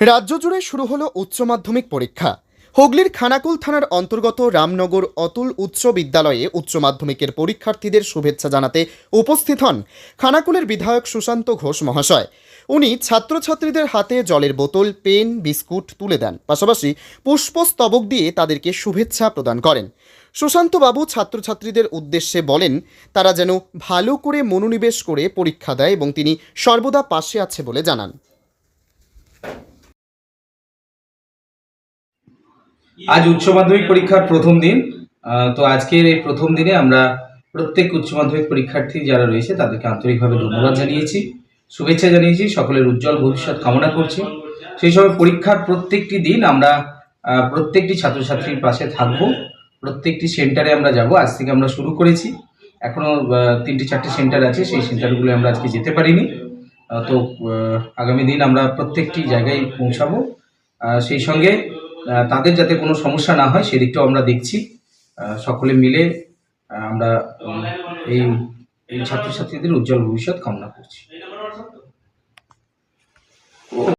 রাজ্য জুড়ে শুরু হলো উচ্চ মাধ্যমিক পরীক্ষা। হুগলির খানাকুল থানার অন্তর্গত রামনগর অতুল উচ্চ বিদ্যালয়ে উচ্চ মাধ্যমিকের পরীক্ষার্থীদের শুভেচ্ছা জানাতে উপস্থিত হন খানাকুলের বিধায়ক সুশান্ত ঘোষ মহাশয়। উনি ছাত্রছাত্রীদের হাতে জলের বোতল, পেন, বিস্কুট তুলে দেন, পাশাপাশি পুষ্পস্তবক দিয়ে তাদেরকে শুভেচ্ছা প্রদান করেন। সুশান্ত বাবু ছাত্রছাত্রীদের উদ্দেশ্যে বলেন, তারা যেন ভালো করে মনোনিবেশ করে পরীক্ষা দেয় এবং তিনি সর্বদা পাশে আছে বলে জানান। আজ উচ্চ মাধ্যমিক পরীক্ষার প্রথম দিন। তো আজকের এই প্রথম দিনে আমরা প্রত্যেক উচ্চ মাধ্যমিক পরীক্ষার্থী যারা রয়েছে তাদেরকে আন্তরিকভাবে ধন্যবাদ জানিয়েছি, শুভেচ্ছা জানিয়েছি, সকলের উজ্জ্বল ভবিষ্যৎ কামনা করছি। সেই সময় পরীক্ষার প্রত্যেকটি দিন আমরা প্রত্যেকটি ছাত্রছাত্রীর পাশে থাকব, প্রত্যেকটি সেন্টারে আমরা যাব। আজ থেকে আমরা শুরু করেছি, এখনও 3-4টে সেন্টার আছে, সেই সেন্টারগুলো আমরা আজকে যেতে পারিনি। তো আগামী দিন আমরা প্রত্যেকটি জায়গায় পৌঁছাবো। সেই সঙ্গে তাদের যাতে কোনো সমস্যা না হয় সেদিকটাও আমরা দেখছি। সকলে মিলে আমরা এই ছাত্রছাত্রীদের উজ্জ্বল ভবিষ্যৎ কামনা করছি।